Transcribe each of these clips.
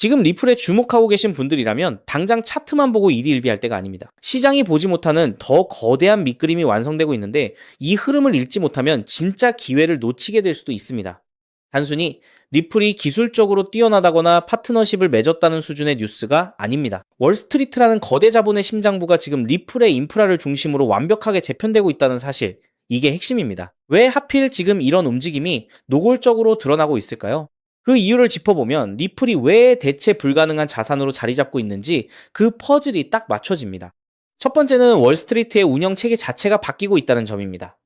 지금 리플에 주목하고 계신 분들이라면 당장 차트만 보고 일희일비할 때가 아닙니다. 시장이 보지 못하는 더 거대한 밑그림이 완성되고 있는데 이 흐름을 읽지 못하면 진짜 기회를 놓치게 될 수도 있습니다. 단순히 리플이 기술적으로 뛰어나다거나 파트너십을 맺었다는 수준의 뉴스가 아닙니다. 월스트리트라는 거대 자본의 심장부가 지금 리플의 인프라를 중심으로 완벽하게 재편되고 있다는 사실, 이게 핵심입니다. 왜 하필 지금 이런 움직임이 노골적으로 드러나고 있을까요? 그 이유를 짚어보면 리플이 왜 대체 불가능한 자산으로 자리 잡고 있는지 그 퍼즐이 딱 맞춰집니다. 첫 번째는 월스트리트의 운영 체계 자체가 바뀌고 있다는 점입니다.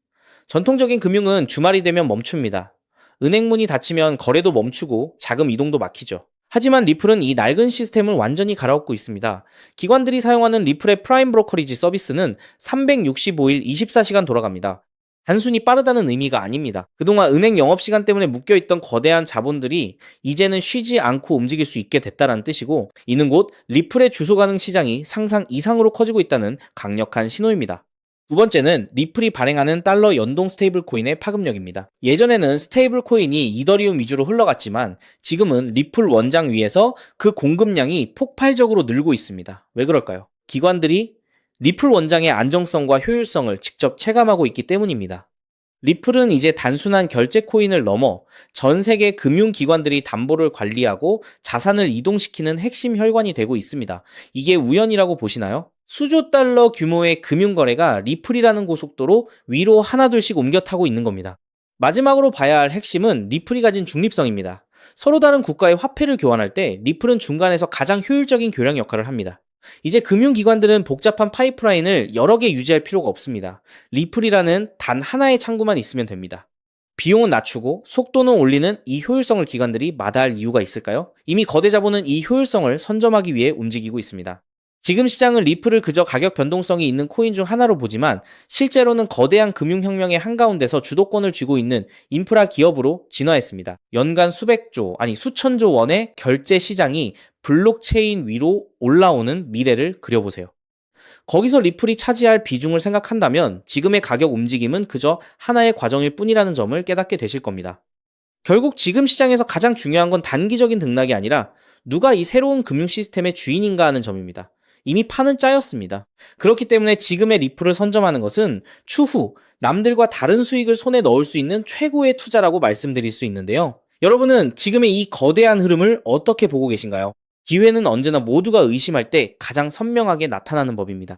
전통적인 금융은 주말이 되면 멈춥니다. 은행문이 닫히면 거래도 멈추고 자금 이동도 막히죠. 하지만 리플은 이 낡은 시스템을 완전히 갈아엎고 있습니다. 기관들이 사용하는 리플의 프라임 브로커리지 서비스는 365일 24시간 돌아갑니다. 단순히 빠르다는 의미가 아닙니다. 그동안 은행 영업시간 때문에 묶여있던 거대한 자본들이 이제는 쉬지 않고 움직일 수 있게 됐다는 뜻이고, 이는 곧 리플의 주소 가능 시장이 상상 이상으로 커지고 있다는 강력한 신호입니다. 두 번째는 리플이 발행하는 달러 연동 스테이블 코인의 파급력입니다. 예전에는 스테이블 코인이 이더리움 위주로 흘러갔지만 지금은 리플 원장 위에서 그 공급량이 폭발적으로 늘고 있습니다. 왜 그럴까요? 기관들이 리플 원장의 안정성과 효율성을 직접 체감하고 있기 때문입니다. 리플은 이제 단순한 결제 코인을 넘어 전 세계 금융기관들이 담보를 관리하고 자산을 이동시키는 핵심 혈관이 되고 있습니다. 이게 우연이라고 보시나요? 수조 달러 규모의 금융거래가 리플이라는 고속도로 위로 하나둘씩 옮겨 타고 있는 겁니다. 마지막으로 봐야 할 핵심은 리플이 가진 중립성입니다. 서로 다른 국가의 화폐를 교환할 때 리플은 중간에서 가장 효율적인 교량 역할을 합니다. 이제 금융기관들은 복잡한 파이프라인을 여러 개 유지할 필요가 없습니다. 리플이라는 단 하나의 창구만 있으면 됩니다. 비용은 낮추고 속도는 올리는 이 효율성을 기관들이 마다할 이유가 있을까요? 이미 거대 자본은 이 효율성을 선점하기 위해 움직이고 있습니다. 지금 시장은 리플을 그저 가격 변동성이 있는 코인 중 하나로 보지만 실제로는 거대한 금융혁명의 한가운데서 주도권을 쥐고 있는 인프라 기업으로 진화했습니다. 연간 수천조 원의 결제 시장이 블록체인 위로 올라오는 미래를 그려보세요. 거기서 리플이 차지할 비중을 생각한다면 지금의 가격 움직임은 그저 하나의 과정일 뿐이라는 점을 깨닫게 되실 겁니다. 결국 지금 시장에서 가장 중요한 건 단기적인 등락이 아니라 누가 이 새로운 금융 시스템의 주인인가 하는 점입니다. 이미 판은 짜였습니다. 그렇기 때문에 지금의 리플을 선점하는 것은 추후 남들과 다른 수익을 손에 넣을 수 있는 최고의 투자라고 말씀드릴 수 있는데요. 여러분은 지금의 이 거대한 흐름을 어떻게 보고 계신가요? 기회는 언제나 모두가 의심할 때 가장 선명하게 나타나는 법입니다.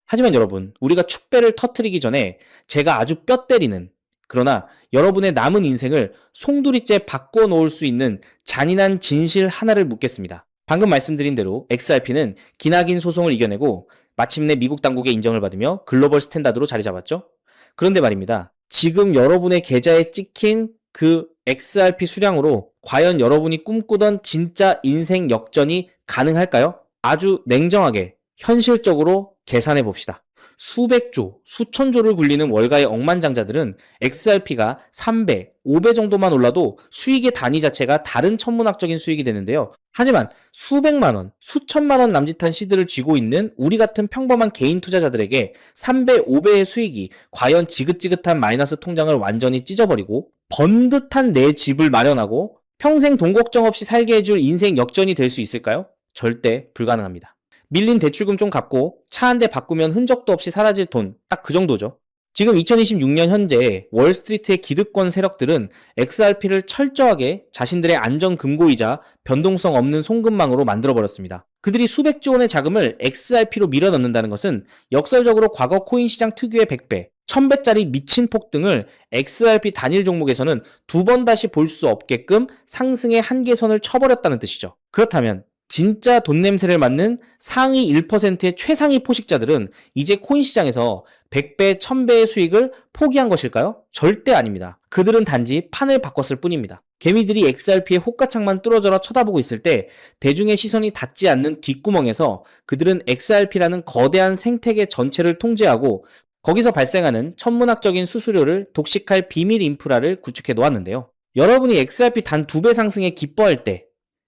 하지만 여러분, 우리가 축배를 터뜨리기 전에 제가 아주 뼈 때리는, 그러나 여러분의 남은 인생을 송두리째 바꿔놓을 수 있는 잔인한 진실 하나를 묻겠습니다. 방금 말씀드린 대로 XRP는 기나긴 소송을 이겨내고 마침내 미국 당국의 인정을 받으며 글로벌 스탠다드로 자리 잡았죠. 그런데 말입니다. 지금 여러분의 계좌에 찍힌 그 XRP 수량으로 과연 여러분이 꿈꾸던 진짜 인생 역전이 가능할까요? 아주 냉정하게 현실적으로 계산해 봅시다. 수백조, 수천조를 굴리는 월가의 억만장자들은 XRP가 3배, 5배 정도만 올라도 수익의 단위 자체가 다른 천문학적인 수익이 되는데요. 하지만 수백만 원, 수천만 원 남짓한 시드를 쥐고 있는 우리 같은 평범한 개인 투자자들에게 3배, 5배의 수익이 과연 지긋지긋한 마이너스 통장을 완전히 찢어버리고 번듯한 내 집을 마련하고 평생 돈 걱정 없이 살게 해줄 인생 역전이 될 수 있을까요? 절대 불가능합니다. 밀린 대출금 좀 갚고 차 한 대 바꾸면 흔적도 없이 사라질 돈, 딱 그 정도죠. 지금 2026년 현재 월스트리트의 기득권 세력들은 XRP를 철저하게 자신들의 안전 금고이자 변동성 없는 송금망으로 만들어버렸습니다. 그들이 수백조 원의 자금을 XRP로 밀어넣는다는 것은 역설적으로 과거 코인 시장 특유의 100배, 1000배짜리 미친 폭등을 XRP 단일 종목에서는 두 번 다시 볼 수 없게끔 상승의 한계선을 쳐버렸다는 뜻이죠. 그렇다면 진짜 돈 냄새를 맡는 상위 1%의 최상위 포식자들은 이제 코인 시장에서 100배, 1000배의 수익을 포기한 것일까요? 절대 아닙니다. 그들은 단지 판을 바꿨을 뿐입니다. 개미들이 XRP의 호가창만 뚫어져라 쳐다보고 있을 때 대중의 시선이 닿지 않는 뒷구멍에서 그들은 XRP라는 거대한 생태계 전체를 통제하고 거기서 발생하는 천문학적인 수수료를 독식할 비밀 인프라를 구축해 놓았는데요. 여러분이 XRP 단 2배 상승에 기뻐할 때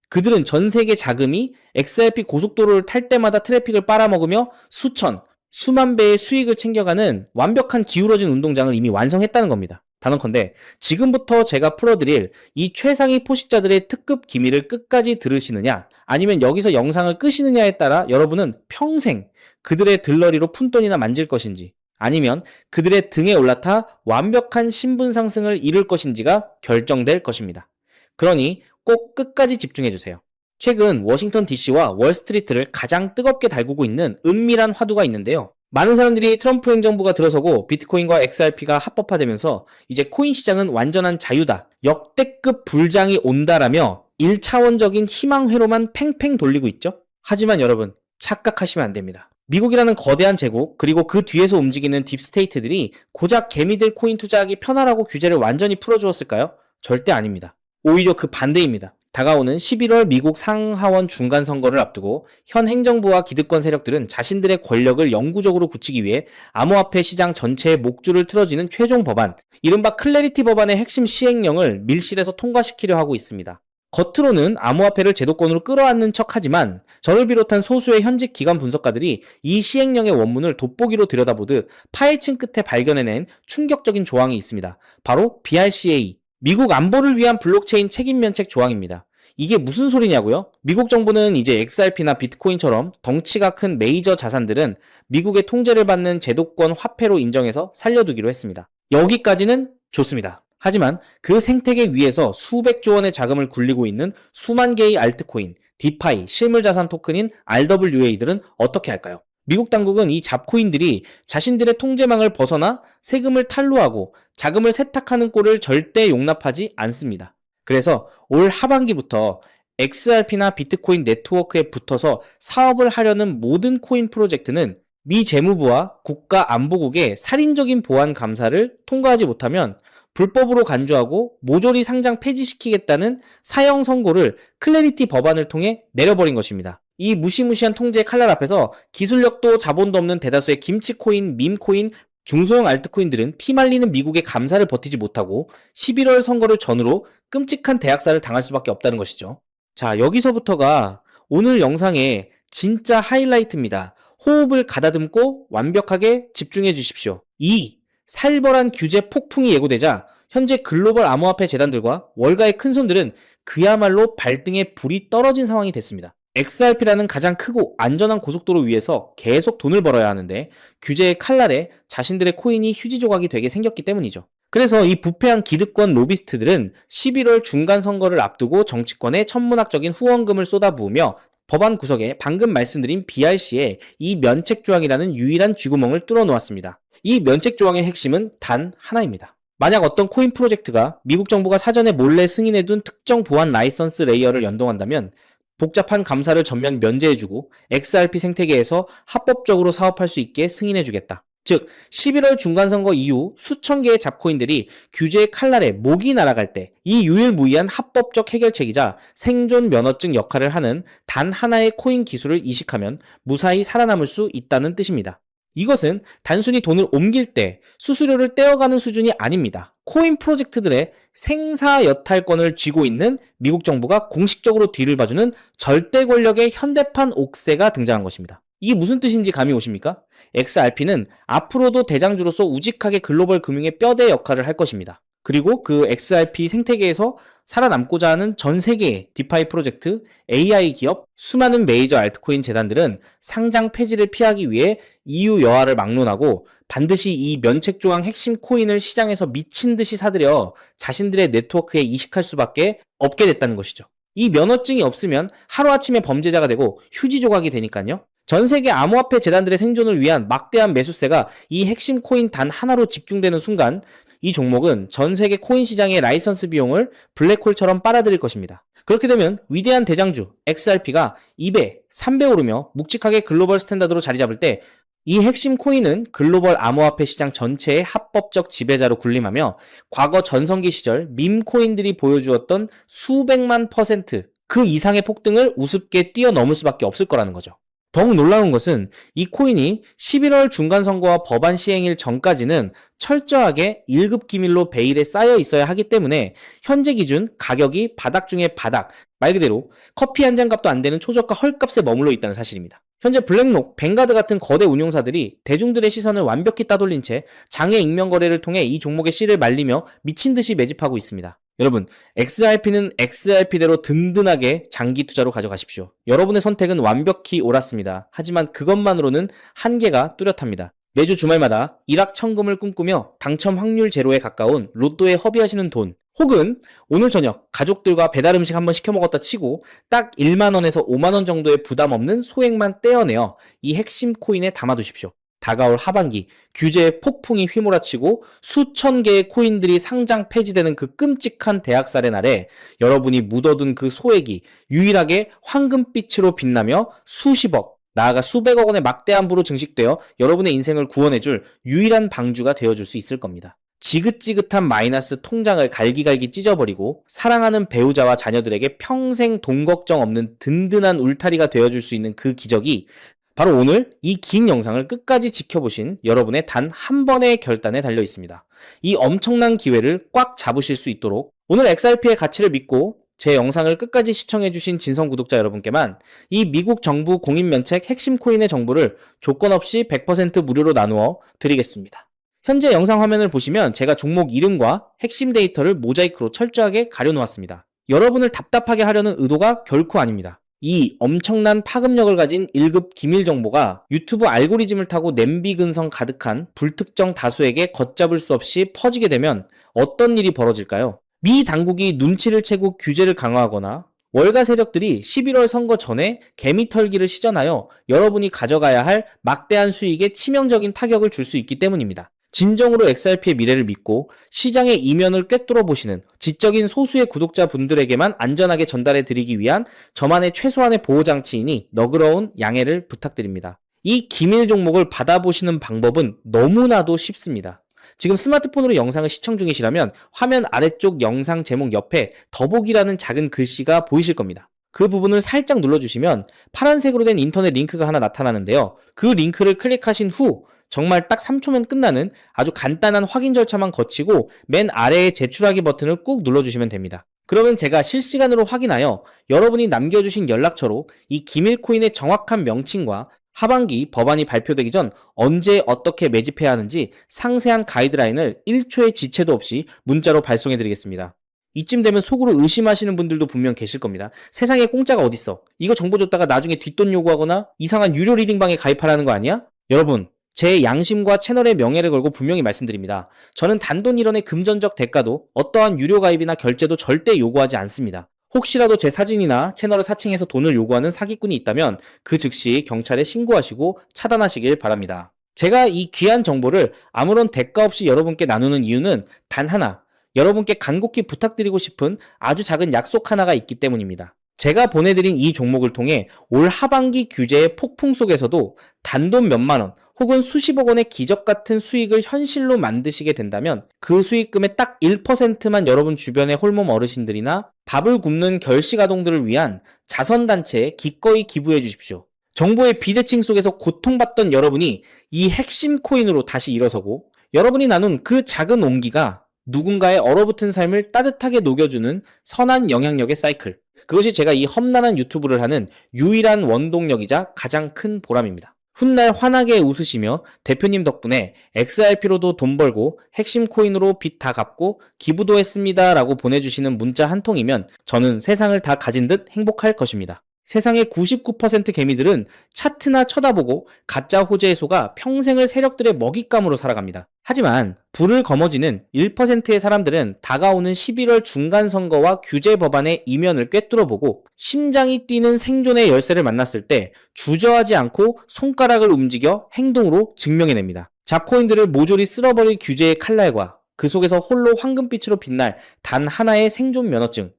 그들은 전 세계 자금이 XRP 고속도로를 탈 때마다 트래픽을 빨아먹으며 수천, 수만 배의 수익을 챙겨가는 완벽한 기울어진 운동장을 이미 완성했다는 겁니다. 단언컨대 지금부터 제가 풀어드릴 이 최상위 포식자들의 특급 기밀을 끝까지 들으시느냐 아니면 여기서 영상을 끄시느냐에 따라 여러분은 평생 그들의 들러리로 푼돈이나 만질 것인지 아니면 그들의 등에 올라타 완벽한 신분 상승을 이룰 것인지가 결정될 것입니다. 그러니 꼭 끝까지 집중해주세요. 최근 워싱턴 DC와 월스트리트를 가장 뜨겁게 달구고 있는 은밀한 화두가 있는데요. 많은 사람들이 트럼프 행정부가 들어서고 비트코인과 XRP가 합법화되면서 이제 코인 시장은 완전한 자유다, 역대급 불장이 온다라며 1차원적인 희망회로만 팽팽 돌리고 있죠. 하지만 여러분, 착각하시면 안 됩니다. 미국이라는 거대한 제국, 그리고 그 뒤에서 움직이는 딥스테이트들이 고작 개미들 코인 투자하기 편하라고 규제를 완전히 풀어주었을까요? 절대 아닙니다. 오히려 그 반대입니다. 다가오는 11월 미국 상하원 중간 선거를 앞두고 현 행정부와 기득권 세력들은 자신들의 권력을 영구적으로 굳히기 위해 암호화폐 시장 전체의 목줄을 틀어지는 최종 법안, 이른바 클래리티 법안의 핵심 시행령을 밀실에서 통과시키려 하고 있습니다. 겉으로는 암호화폐를 제도권으로 끌어안는 척하지만 저를 비롯한 소수의 현직 기관 분석가들이 이 시행령의 원문을 돋보기로 들여다보듯 파헤친 끝에 발견해낸 충격적인 조항이 있습니다. 바로 BRCA, 미국 안보를 위한 블록체인 책임 면책 조항입니다. 이게 무슨 소리냐고요? 미국 정부는 이제 XRP나 비트코인처럼 덩치가 큰 메이저 자산들은 미국의 통제를 받는 제도권 화폐로 인정해서 살려두기로 했습니다. 여기까지는 좋습니다. 하지만 그 생태계 위에서 수백조 원의 자금을 굴리고 있는 수만 개의 알트코인, 디파이, 실물자산 토큰인 RWA들은 어떻게 할까요? 미국 당국은 이 잡코인들이 자신들의 통제망을 벗어나 세금을 탈루하고 자금을 세탁하는 꼴을 절대 용납하지 않습니다. 그래서 올 하반기부터 XRP나 비트코인 네트워크에 붙어서 사업을 하려는 모든 코인 프로젝트는 미 재무부와 국가안보국의 살인적인 보안 감사를 통과하지 못하면 불법으로 간주하고 모조리 상장 폐지시키겠다는 사형 선고를 클래리티 법안을 통해 내려버린 것입니다. 이 무시무시한 통제의 칼날 앞에서 기술력도 자본도 없는 대다수의 김치코인, 밈코인, 중소형 알트코인들은 피말리는 미국의 감사를 버티지 못하고 11월 선거를 전후로 끔찍한 대학살을 당할 수밖에 없다는 것이죠. 자, 여기서부터가 오늘 영상의 진짜 하이라이트입니다. 호흡을 가다듬고 완벽하게 집중해 주십시오. 이 살벌한 규제 폭풍이 예고되자 현재 글로벌 암호화폐 재단들과 월가의 큰손들은 그야말로 발등에 불이 떨어진 상황이 됐습니다. XRP라는 가장 크고 안전한 고속도로 위에서 계속 돈을 벌어야 하는데 규제의 칼날에 자신들의 코인이 휴지 조각이 되게 생겼기 때문이죠. 그래서 이 부패한 기득권 로비스트들은 11월 중간 선거를 앞두고 정치권에 천문학적인 후원금을 쏟아부으며 법안 구석에 방금 말씀드린 BRC에 이 면책 조항이라는 유일한 쥐구멍을 뚫어 놓았습니다. 이 면책 조항의 핵심은 단 하나입니다. 만약 어떤 코인 프로젝트가 미국 정부가 사전에 몰래 승인해둔 특정 보안 라이선스 레이어를 연동한다면 복잡한 감사를 전면 면제해주고 XRP 생태계에서 합법적으로 사업할 수 있게 승인해주겠다. 즉 11월 중간선거 이후 수천 개의 잡코인들이 규제의 칼날에 목이 날아갈 때 이 유일무이한 합법적 해결책이자 생존 면허증 역할을 하는 단 하나의 코인 기술을 이식하면 무사히 살아남을 수 있다는 뜻입니다. 이것은 단순히 돈을 옮길 때 수수료를 떼어가는 수준이 아닙니다. 코인 프로젝트들의 생사여탈권을 쥐고 있는 미국 정부가 공식적으로 뒤를 봐주는 절대 권력의 현대판 옥새가 등장한 것입니다. 이게 무슨 뜻인지 감이 오십니까? XRP는 앞으로도 대장주로서 우직하게 글로벌 금융의 뼈대 역할을 할 것입니다. 그리고 그 XRP 생태계에서 살아남고자 하는 전 세계의 디파이 프로젝트, AI 기업, 수많은 메이저 알트코인 재단들은 상장 폐지를 피하기 위해 EU 여하를 막론하고 반드시 이 면책 조항 핵심 코인을 시장에서 미친 듯이 사들여 자신들의 네트워크에 이식할 수밖에 없게 됐다는 것이죠. 이 면허증이 없으면 하루아침에 범죄자가 되고 휴지 조각이 되니까요. 전 세계 암호화폐 재단들의 생존을 위한 막대한 매수세가 이 핵심 코인 단 하나로 집중되는 순간 이 종목은 전 세계 코인 시장의 라이선스 비용을 블랙홀처럼 빨아들일 것입니다. 그렇게 되면 위대한 대장주 XRP가 2배, 3배 오르며 묵직하게 글로벌 스탠다드로 자리 잡을 때 이 핵심 코인은 글로벌 암호화폐 시장 전체의 합법적 지배자로 군림하며 과거 전성기 시절 밈코인들이 보여주었던 수백만 퍼센트 그 이상의 폭등을 우습게 뛰어넘을 수밖에 없을 거라는 거죠. 더욱 놀라운 것은 이 코인이 11월 중간선거와 법안 시행일 전까지는 철저하게 1급 기밀로 베일에 쌓여 있어야 하기 때문에 현재 기준 가격이 바닥 중에 바닥, 말 그대로 커피 한 잔 값도 안 되는 초저가 헐값에 머물러 있다는 사실입니다. 현재 블랙록, 뱅가드 같은 거대 운용사들이 대중들의 시선을 완벽히 따돌린 채 장외 익명 거래를 통해 이 종목의 씨를 말리며 미친 듯이 매집하고 있습니다. 여러분, XRP는 XRP대로 든든하게 장기 투자로 가져가십시오. 여러분의 선택은 완벽히 옳았습니다. 하지만 그것만으로는 한계가 뚜렷합니다. 매주 주말마다 일확천금을 꿈꾸며 당첨 확률 제로에 가까운 로또에 허비하시는 돈, 혹은 오늘 저녁 가족들과 배달 음식 한번 시켜 먹었다 치고 딱 1만원에서 5만원 정도의 부담 없는 소액만 떼어내어 이 핵심 코인에 담아두십시오. 다가올 하반기 규제의 폭풍이 휘몰아치고 수천 개의 코인들이 상장 폐지되는 그 끔찍한 대학살의 날에 여러분이 묻어둔 그 소액이 유일하게 황금빛으로 빛나며 수십억, 나아가 수백억 원의 막대한 부로 증식되어 여러분의 인생을 구원해줄 유일한 방주가 되어줄 수 있을 겁니다. 지긋지긋한 마이너스 통장을 갈기갈기 찢어버리고 사랑하는 배우자와 자녀들에게 평생 돈 걱정 없는 든든한 울타리가 되어줄 수 있는 그 기적이 바로 오늘 이 긴 영상을 끝까지 지켜보신 여러분의 단 한 번의 결단에 달려 있습니다. 이 엄청난 기회를 꽉 잡으실 수 있도록 오늘 XRP의 가치를 믿고 제 영상을 끝까지 시청해주신 진성 구독자 여러분께만 이 미국 정부 공인면책 핵심 코인의 정보를 조건 없이 100% 무료로 나누어 드리겠습니다. 현재 영상 화면을 보시면 제가 종목 이름과 핵심 데이터를 모자이크로 철저하게 가려놓았습니다. 여러분을 답답하게 하려는 의도가 결코 아닙니다. 이 엄청난 파급력을 가진 1급 기밀 정보가 유튜브 알고리즘을 타고 냄비 근성 가득한 불특정 다수에게 걷잡을 수 없이 퍼지게 되면 어떤 일이 벌어질까요? 미 당국이 눈치를 채고 규제를 강화하거나 월가 세력들이 11월 선거 전에 개미털기를 시전하여 여러분이 가져가야 할 막대한 수익에 치명적인 타격을 줄 수 있기 때문입니다. 진정으로 XRP의 미래를 믿고 시장의 이면을 꿰뚫어 보시는 지적인 소수의 구독자분들에게만 안전하게 전달해 드리기 위한 저만의 최소한의 보호장치이니 너그러운 양해를 부탁드립니다. 이 기밀 종목을 받아보시는 방법은 너무나도 쉽습니다. 지금 스마트폰으로 영상을 시청 중이시라면 화면 아래쪽 영상 제목 옆에 더보기라는 작은 글씨가 보이실 겁니다. 그 부분을 살짝 눌러주시면 파란색으로 된 인터넷 링크가 하나 나타나는데요. 그 링크를 클릭하신 후 정말 딱 3초면 끝나는 아주 간단한 확인 절차만 거치고 맨 아래의 제출하기 버튼을 꾹 눌러주시면 됩니다. 그러면 제가 실시간으로 확인하여 여러분이 남겨주신 연락처로 이 기밀 코인의 정확한 명칭과 하반기 법안이 발표되기 전 언제 어떻게 매집해야 하는지 상세한 가이드라인을 1초의 지체도 없이 문자로 발송해 드리겠습니다. 이쯤 되면 속으로 의심하시는 분들도 분명 계실 겁니다. 세상에 공짜가 어딨어? 이거 정보 줬다가 나중에 뒷돈 요구하거나 이상한 유료 리딩방에 가입하라는 거 아니야? 여러분, 제 양심과 채널의 명예를 걸고 분명히 말씀드립니다. 저는 단돈 1원의 금전적 대가도 어떠한 유료 가입이나 결제도 절대 요구하지 않습니다. 혹시라도 제 사진이나 채널을 사칭해서 돈을 요구하는 사기꾼이 있다면 그 즉시 경찰에 신고하시고 차단하시길 바랍니다. 제가 이 귀한 정보를 아무런 대가 없이 여러분께 나누는 이유는 단 하나, 여러분께 간곡히 부탁드리고 싶은 아주 작은 약속 하나가 있기 때문입니다. 제가 보내드린 이 종목을 통해 올 하반기 규제의 폭풍 속에서도 단돈 몇만 원 혹은 수십억 원의 기적 같은 수익을 현실로 만드시게 된다면 그 수익금의 딱 1%만 여러분 주변의 홀몸 어르신들이나 밥을 굶는 결식아동들을 위한 자선단체에 기꺼이 기부해 주십시오. 정보의 비대칭 속에서 고통받던 여러분이 이 핵심 코인으로 다시 일어서고 여러분이 나눈 그 작은 온기가 누군가의 얼어붙은 삶을 따뜻하게 녹여주는 선한 영향력의 사이클. 그것이 제가 이 험난한 유튜브를 하는 유일한 원동력이자 가장 큰 보람입니다. 훗날 환하게 웃으시며 대표님 덕분에 XRP로도 돈 벌고 핵심 코인으로 빚 다 갚고 기부도 했습니다 라고 보내주시는 문자 한 통이면 저는 세상을 다 가진 듯 행복할 것입니다. 세상의 99% 개미들은 차트나 쳐다보고 가짜 호재에 속아 평생을 세력들의 먹잇감으로 살아갑니다. 하지만 불을 거머쥐는 1%의 사람들은 다가오는 11월 중간선거와 규제 법안의 이면을 꿰뚫어보고 심장이 뛰는 생존의 열쇠를 만났을 때 주저하지 않고 손가락을 움직여 행동으로 증명해냅니다. 잡코인들을 모조리 쓸어버릴 규제의 칼날과 그 속에서 홀로 황금빛으로 빛날 단 하나의 생존 면허증.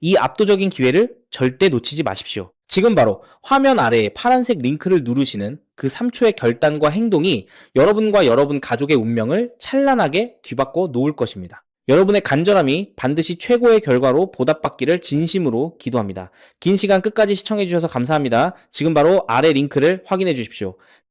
이 압도적인 기회를 절대 놓치지 마십시오. 지금 바로 화면 아래에 파란색 링크를 누르시는 그 3초의 결단과 행동이 여러분과 여러분 가족의 운명을 찬란하게 뒤바꿔 놓을 것입니다. 여러분의 간절함이 반드시 최고의 결과로 보답받기를 진심으로 기도합니다. 긴 시간 끝까지 시청해주셔서 감사합니다. 지금 바로 아래 링크를 확인해 주십시오.